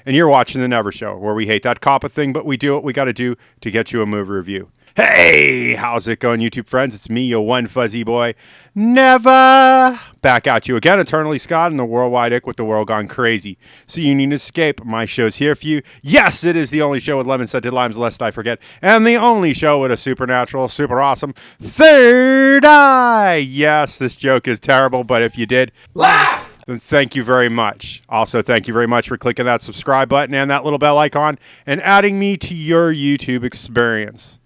And you're watching The Never Show, where we hate that coppa thing, but we do what we got to do to get you a movie review. Hey, how's it going, YouTube friends? It's me, your one fuzzy boy, Never. Back at you again, Eternally Scott, and the worldwide ick with the world gone crazy. So you need to escape. My show's here for you. Yes, it is the only show with lemon-scented limes, lest I forget, and the only show with a supernatural, super awesome third eye. Yes, this joke is terrible, but if you did, laugh! Then thank you very much. Also, thank you very much for clicking that subscribe button and that little bell icon and adding me to your YouTube experience.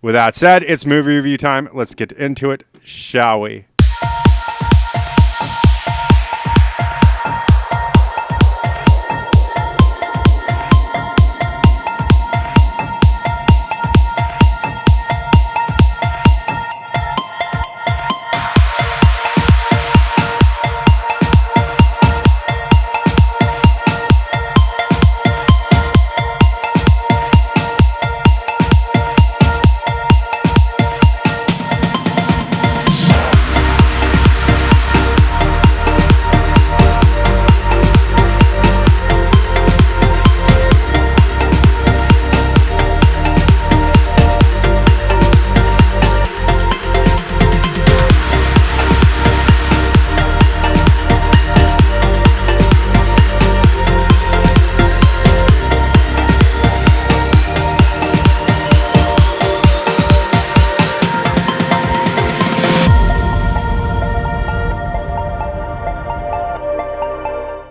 With that said, it's movie review time. Let's get into it, shall we?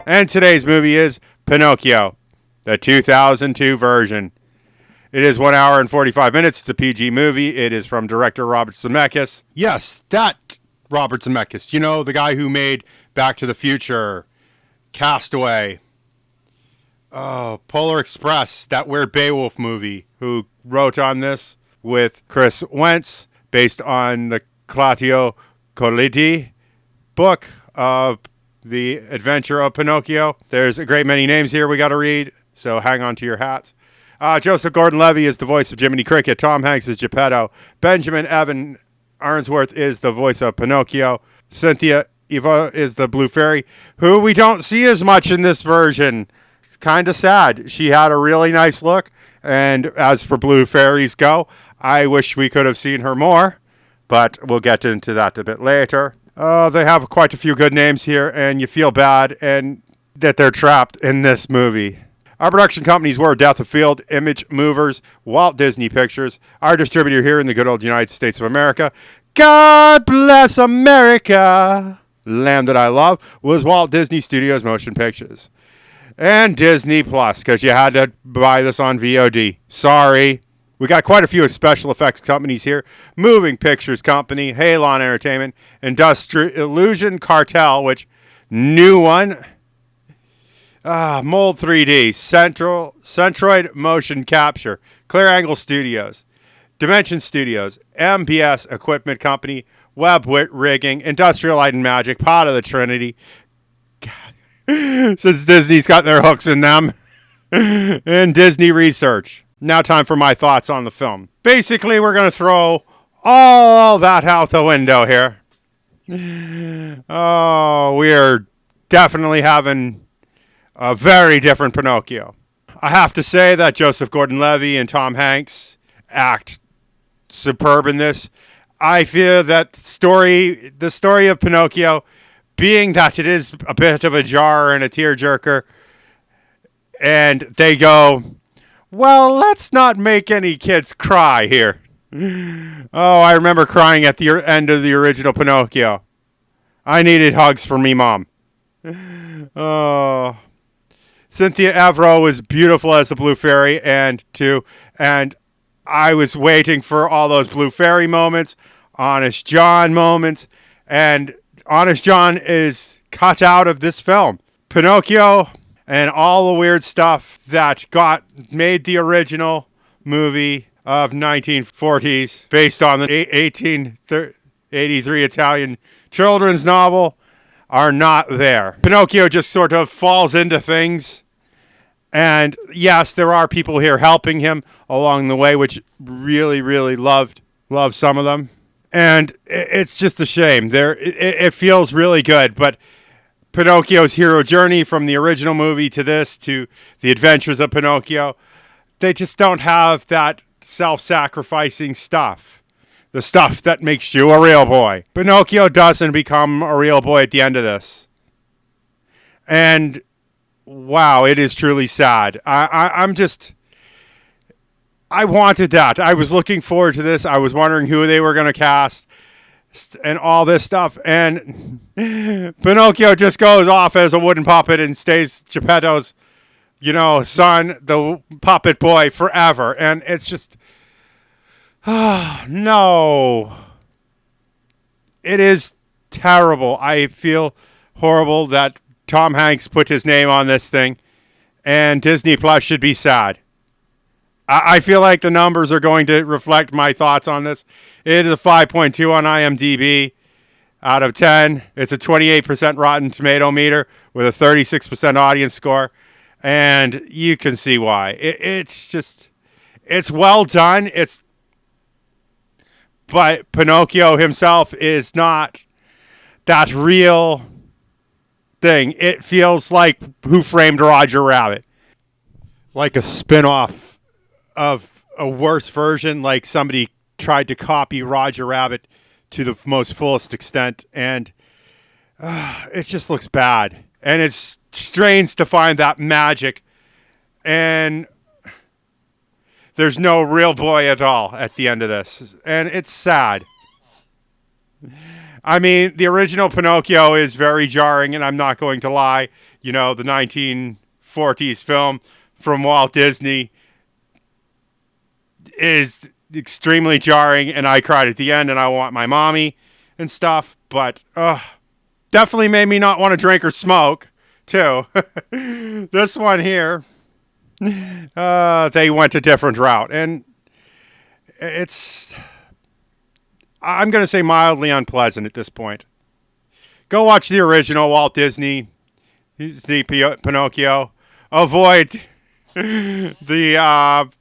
And today's movie is Pinocchio, the 2002 version. It is 1 hour and 45 minutes. It's a PG movie. It is from director Robert Zemeckis. Yes, that Robert Zemeckis. You know, the guy who made Back to the Future, Castaway, Polar Express, that weird Beowulf movie, who wrote on this with Chris Weitz, based on the Carlo Collodi book of The Adventures of Pinocchio. There's a great many names here we got to read, so hang on to your hats. Joseph Gordon-Levitt is the voice of Jiminy Cricket. Tom Hanks is Geppetto. Benjamin Evan Ainsworth is the voice of Pinocchio. Cynthia Eva is the Blue Fairy, who we don't see as much in this version. It's kind of sad. She had a really nice look, and as for Blue Fairies go, I wish we could have seen her more, but we'll get into that a bit later. They have quite a few good names here, and you feel bad and that they're trapped in this movie. Our production companies were Death of Field, Image Movers, Walt Disney Pictures. Our distributor here in the good old United States of America, God bless America, land that I love, was Walt Disney Studios Motion Pictures. And Disney Plus, because you had to buy this on VOD. Sorry. We got quite a few special effects companies here. Moving Pictures Company, Halon Entertainment, Industrial Illusion Cartel, which, new one. Mold 3D, Centroid Motion Capture, Clear Angle Studios, Dimension Studios, MBS Equipment Company, Web Rigging, Industrial Light and Magic, Pot of the Trinity. Since Disney's got their hooks in them. And Disney Research. Now time for my thoughts on the film. Basically, we're going to throw all that out the window here. Oh, we are definitely having a very different Pinocchio. I have to say that Joseph Gordon-Levitt and Tom Hanks act superb in this. I feel that the story of Pinocchio, being that it is a bit of a jar and a tearjerker, and they go, well, let's not make any kids cry here. Oh, I remember crying at the end of the original Pinocchio. I needed hugs from me mom. Oh, Cynthia Evero was beautiful as the Blue Fairy, and I was waiting for all those Blue Fairy moments, Honest John moments, and Honest John is cut out of this film. Pinocchio and all the weird stuff that made the original movie of 1940s based on the 1883 Italian children's novel are not there. Pinocchio just sort of falls into things. And yes, there are people here helping him along the way, which really, really loved some of them. And it's just a shame. It feels really good, but Pinocchio's hero journey from the original movie to this, to the Adventures of Pinocchio. They just don't have that self-sacrificing stuff. The stuff that makes you a real boy. Pinocchio doesn't become a real boy at the end of this. And wow, it is truly sad. I wanted that. I was looking forward to this. I was wondering who they were going to cast and all this stuff. And Pinocchio just goes off as a wooden puppet and stays Geppetto's, son, the puppet boy, forever. And it's just, no. It is terrible. I feel horrible that Tom Hanks put his name on this thing, and Disney Plus should be sad. I feel like the numbers are going to reflect my thoughts on this. It is a 5.2 on IMDb out of 10. It's a 28% Rotten Tomato meter with a 36% audience score, and you can see why. It's well done. But Pinocchio himself is not that real thing. It feels like Who Framed Roger Rabbit, like a spin-off of a worse version, like somebody tried to copy Roger Rabbit to the most fullest extent, and it just looks bad, and it's strange to find that magic, and there's no real boy at all at the end of this, and it's sad. I mean, the original Pinocchio is very jarring, and I'm not going to lie. The 1940s film from Walt Disney is extremely jarring, and I cried at the end, and I want my mommy and stuff. But definitely made me not want to drink or smoke, too. This one here, they went a different route, and it's, I'm going to say, mildly unpleasant at this point. Go watch the original Walt Disney Pinocchio. Avoid the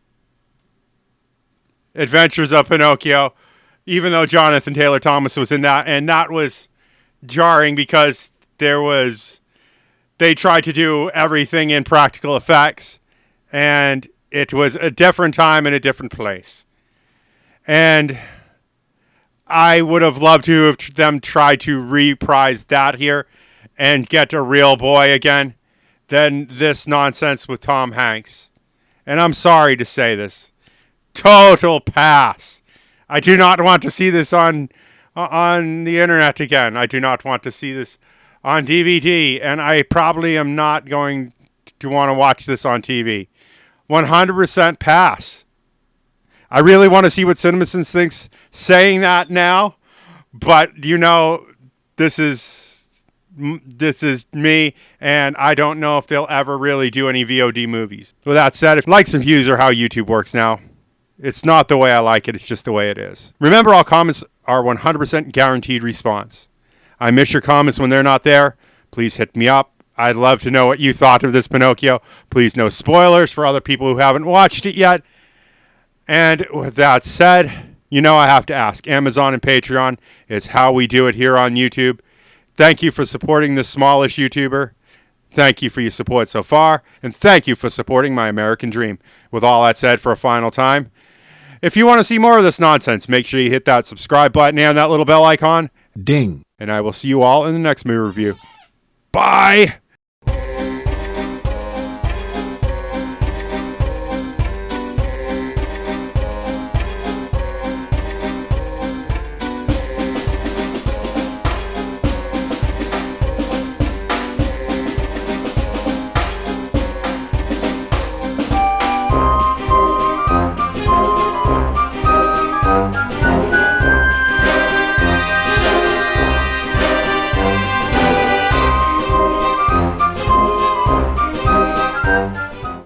Adventures of Pinocchio, even though Jonathan Taylor Thomas was in that, and that was jarring because they tried to do everything in practical effects, and it was a different time and a different place. And I would have loved to have them try to reprise that here and get a real boy again than this nonsense with Tom Hanks. And I'm sorry to say this. Total pass. I do not want to see this on the internet again. I do not want to see this on DVD, and I probably am not going to want to watch this on TV. 100% pass. I really want to see what CinemaSins thinks saying that now, but this is me, and I don't know if they'll ever really do any VOD movies. With that said, if likes and views are how YouTube works now, it's not the way I like it, it's just the way it is. Remember, all comments are 100% guaranteed response. I miss your comments when they're not there. Please hit me up. I'd love to know what you thought of this Pinocchio. Please, no spoilers for other people who haven't watched it yet. And with that said, I have to ask. Amazon and Patreon is how we do it here on YouTube. Thank you for supporting this smallish YouTuber. Thank you for your support so far. And thank you for supporting my American dream. With all that said, for a final time, if you want to see more of this nonsense, make sure you hit that subscribe button and that little bell icon. Ding. And I will see you all in the next movie review. Bye!